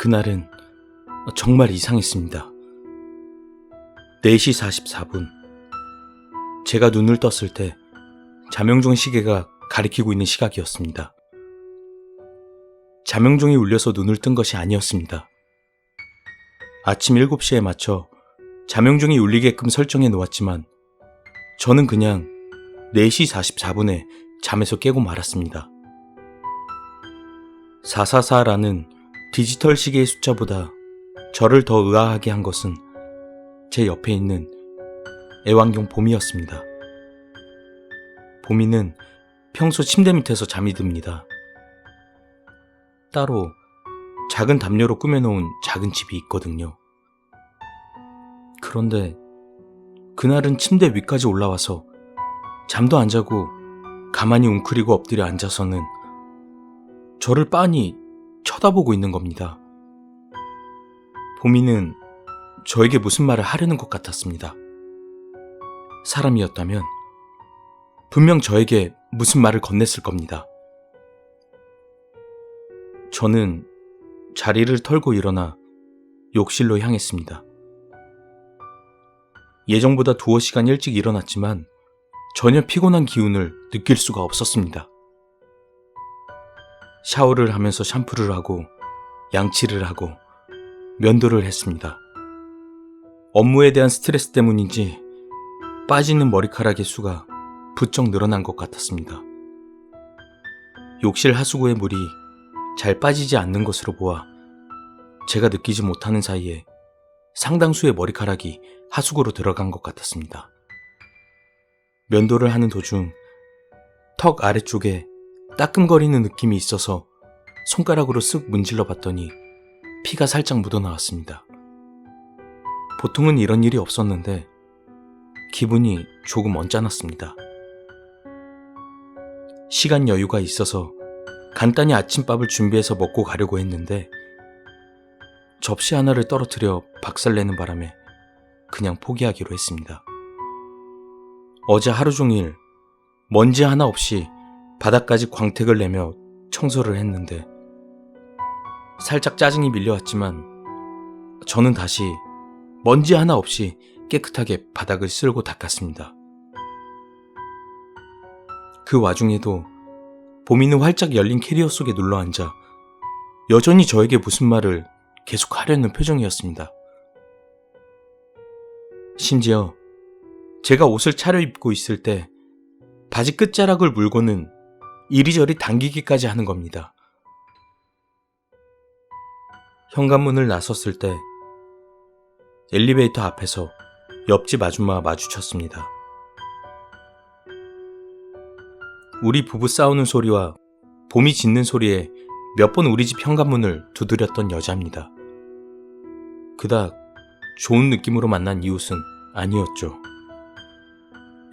그날은 정말 이상했습니다. 4시 44분. 제가 눈을 떴을 때 자명종 시계가 가리키고 있는 시각이었습니다. 자명종이 울려서 눈을 뜬 것이 아니었습니다. 아침 7시에 맞춰 자명종이 울리게끔 설정해 놓았지만 저는 그냥 4시 44분에 잠에서 깨고 말았습니다. 444라는 디지털 시계의 숫자보다 저를 더 의아하게 한 것은 제 옆에 있는 애완경 보미였습니다. 보미는 평소 침대 밑에서 잠이 듭니다. 따로 작은 담요로 꾸며놓은 작은 집이 있거든요. 그런데 그날은 침대 위까지 올라와서 잠도 안 자고 가만히 웅크리고 엎드려 앉아서는 저를 빤히 쳐다보고 있는 겁니다. 보미는 저에게 무슨 말을 하려는 것 같았습니다. 사람이었다면 분명 저에게 무슨 말을 건넸을 겁니다. 저는 자리를 털고 일어나 욕실로 향했습니다. 예정보다 두어 시간 일찍 일어났지만 전혀 피곤한 기운을 느낄 수가 없었습니다. 샤워를 하면서 샴푸를 하고 양치를 하고 면도를 했습니다. 업무에 대한 스트레스 때문인지 빠지는 머리카락의 수가 부쩍 늘어난 것 같았습니다. 욕실 하수구의 물이 잘 빠지지 않는 것으로 보아 제가 느끼지 못하는 사이에 상당수의 머리카락이 하수구로 들어간 것 같았습니다. 면도를 하는 도중 턱 아래쪽에 따끔거리는 느낌이 있어서 손가락으로 쓱 문질러 봤더니 피가 살짝 묻어나왔습니다. 보통은 이런 일이 없었는데 기분이 조금 언짢았습니다. 시간 여유가 있어서 간단히 아침밥을 준비해서 먹고 가려고 했는데 접시 하나를 떨어뜨려 박살내는 바람에 그냥 포기하기로 했습니다. 어제 하루 종일 먼지 하나 없이 바닥까지 광택을 내며 청소를 했는데 살짝 짜증이 밀려왔지만 저는 다시 먼지 하나 없이 깨끗하게 바닥을 쓸고 닦았습니다. 그 와중에도 보미는 활짝 열린 캐리어 속에 눌러앉아 여전히 저에게 무슨 말을 계속 하려는 표정이었습니다. 심지어 제가 옷을 차려입고 있을 때 바지 끝자락을 물고는 이리저리 당기기까지 하는 겁니다. 현관문을 나섰을 때 엘리베이터 앞에서 옆집 아줌마와 마주쳤습니다. 우리 부부 싸우는 소리와 봄이 짖는 소리에 몇 번 우리 집 현관문을 두드렸던 여자입니다. 그닥 좋은 느낌으로 만난 이웃은 아니었죠.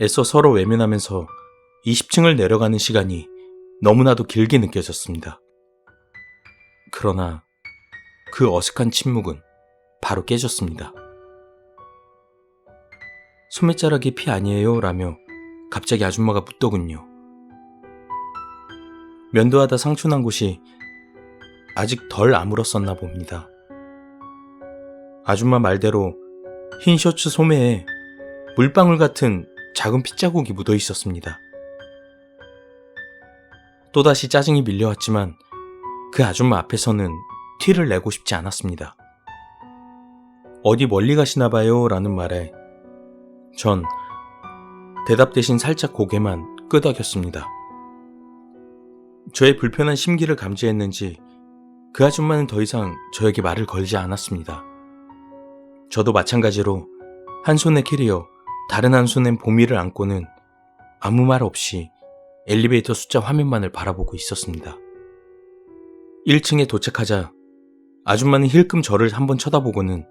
애써 서로 외면하면서 20층을 내려가는 시간이 너무나도 길게 느껴졌습니다. 그러나 그 어색한 침묵은 바로 깨졌습니다. 소매자락이 피 아니에요? 라며 갑자기 아줌마가 묻더군요. 면도하다 상처난 곳이 아직 덜 아물었었나 봅니다. 아줌마 말대로 흰 셔츠 소매에 물방울 같은 작은 핏자국이 묻어 있었습니다. 또다시 짜증이 밀려왔지만 그 아줌마 앞에서는 티를 내고 싶지 않았습니다. 어디 멀리 가시나 봐요 라는 말에 전 대답 대신 살짝 고개만 끄덕였습니다. 저의 불편한 심기를 감지했는지 그 아줌마는 더 이상 저에게 말을 걸지 않았습니다. 저도 마찬가지로 한 손에 캐리어, 다른 한 손엔 보미를 안고는 아무 말 없이 엘리베이터 숫자 화면만을 바라보고 있었습니다. 1층에 도착하자 아줌마는 힐끔 저를 한번 쳐다보고는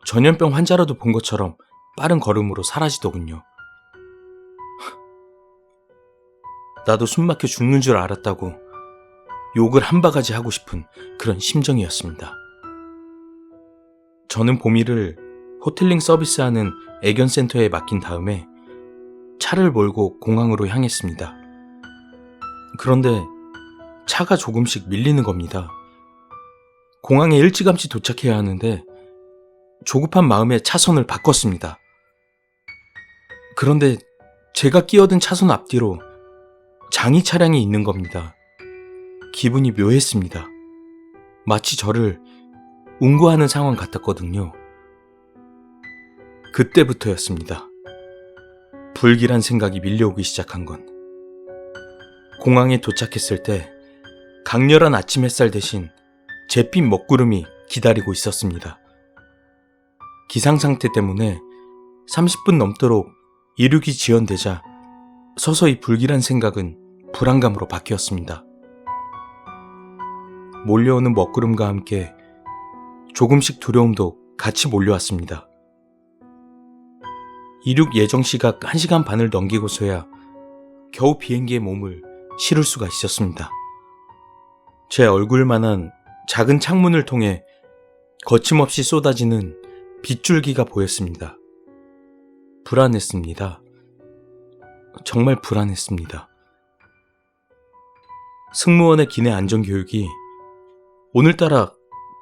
전염병 환자라도 본 것처럼 빠른 걸음으로 사라지더군요. 나도 숨막혀 죽는 줄 알았다고 욕을 한 바가지 하고 싶은 그런 심정이었습니다. 저는 보미를 호텔링 서비스하는 애견센터에 맡긴 다음에 차를 몰고 공항으로 향했습니다. 그런데 차가 조금씩 밀리는 겁니다. 공항에 일찌감치 도착해야 하는데 조급한 마음에 차선을 바꿨습니다. 그런데 제가 끼어든 차선 앞뒤로 장이 차량이 있는 겁니다. 기분이 묘했습니다. 마치 저를 운구하는 상황 같았거든요. 그때부터였습니다. 불길한 생각이 밀려오기 시작한 건. 공항에 도착했을 때 강렬한 아침 햇살 대신 잿빛 먹구름이 기다리고 있었습니다. 기상 상태 때문에 30분 넘도록 이륙이 지연되자 서서히 불길한 생각은 불안감으로 바뀌었습니다. 몰려오는 먹구름과 함께 조금씩 두려움도 같이 몰려왔습니다. 이륙 예정 시각 1시간 반을 넘기고서야 겨우 비행기에 몸을 실을 수가 있었습니다. 제 얼굴만한 작은 창문을 통해 거침없이 쏟아지는 빗줄기가 보였습니다. 불안했습니다. 정말 불안했습니다. 승무원의 기내 안전교육이 오늘따라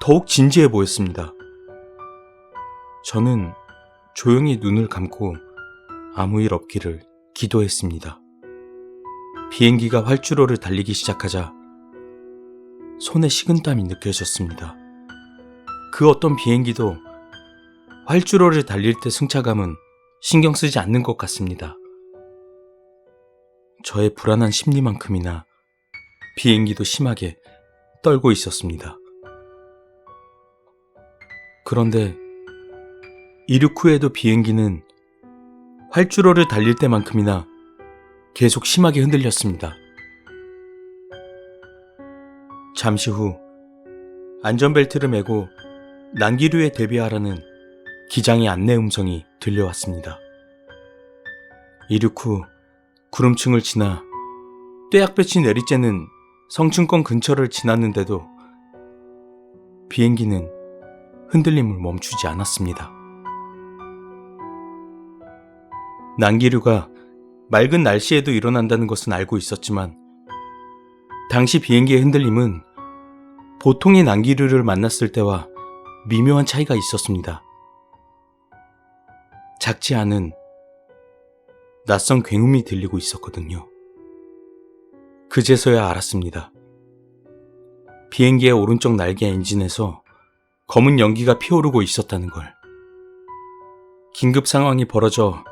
더욱 진지해 보였습니다. 저는 조용히 눈을 감고 아무 일 없기를 기도했습니다. 비행기가 활주로를 달리기 시작하자 손에 식은땀이 느껴졌습니다. 그 어떤 비행기도 활주로를 달릴 때 승차감은 신경 쓰지 않는 것 같습니다. 저의 불안한 심리만큼이나 비행기도 심하게 떨고 있었습니다. 그런데 이륙 후에도 비행기는 활주로를 달릴 때만큼이나 계속 심하게 흔들렸습니다. 잠시 후 안전벨트를 매고 난기류에 대비하라는 기장의 안내 음성이 들려왔습니다. 이륙 후 구름층을 지나 떼약볕이 내리쬐는 성층권 근처를 지났는데도 비행기는 흔들림을 멈추지 않았습니다. 난기류가 맑은 날씨에도 일어난다는 것은 알고 있었지만 당시 비행기의 흔들림은 보통의 난기류를 만났을 때와 미묘한 차이가 있었습니다. 작지 않은 낯선 굉음이 들리고 있었거든요. 그제서야 알았습니다. 비행기의 오른쪽 날개 엔진에서 검은 연기가 피어오르고 있었다는 걸. 긴급 상황이 벌어져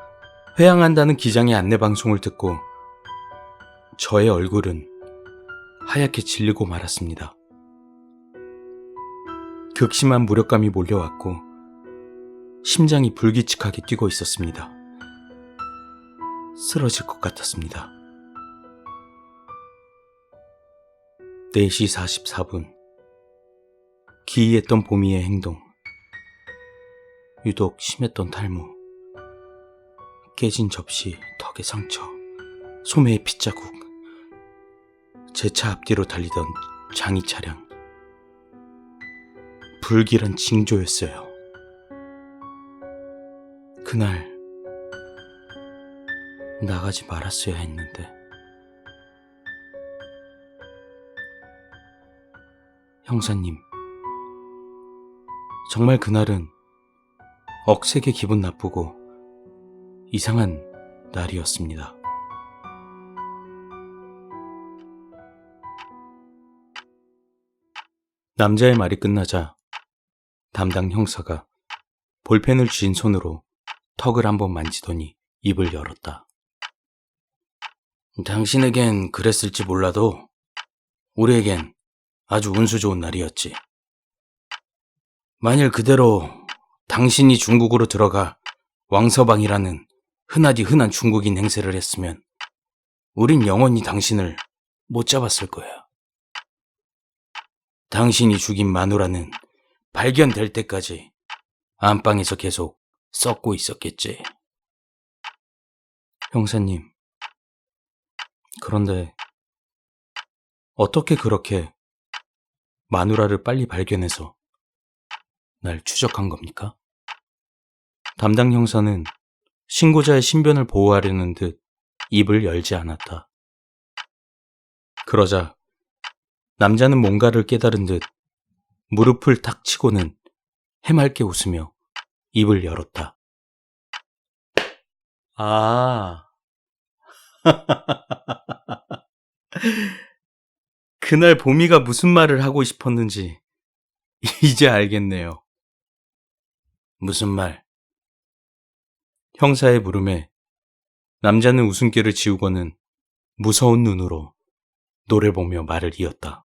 회항한다는 기장의 안내 방송을 듣고 저의 얼굴은 하얗게 질리고 말았습니다. 극심한 무력감이 몰려왔고 심장이 불규칙하게 뛰고 있었습니다. 쓰러질 것 같았습니다. 4시 44분. 기이했던 보미의 행동. 유독 심했던 탈모. 깨진 접시, 턱의 상처, 소매의 핏자국. 제 차 앞뒤로 달리던 장이 차량. 불길한 징조였어요. 그날 나가지 말았어야 했는데. 형사님, 정말 그날은 억세게 기분 나쁘고 이상한 날이었습니다. 남자의 말이 끝나자 담당 형사가 볼펜을 쥔 손으로 턱을 한번 만지더니 입을 열었다. 당신에겐 그랬을지 몰라도 우리에겐 아주 운수 좋은 날이었지. 만일 그대로 당신이 중국으로 들어가 왕서방이라는 흔하디 흔한 중국인 행세를 했으면 우린 영원히 당신을 못 잡았을 거야. 당신이 죽인 마누라는 발견될 때까지 안방에서 계속 썩고 있었겠지. 형사님, 그런데 어떻게 그렇게 마누라를 빨리 발견해서 날 추적한 겁니까? 담당 형사는 신고자의 신변을 보호하려는 듯 입을 열지 않았다. 그러자 남자는 뭔가를 깨달은 듯 무릎을 탁 치고는 해맑게 웃으며 입을 열었다. 아, 그날 보미가 무슨 말을 하고 싶었는지 이제 알겠네요. 무슨 말? 형사의 물음에 남자는 웃음기를 지우고는 무서운 눈으로 노래 보며 말을 이었다.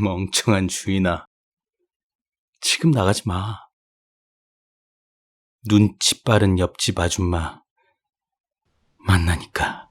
멍청한 주인아, 지금 나가지 마. 눈치 빠른 옆집 아줌마 만나니까.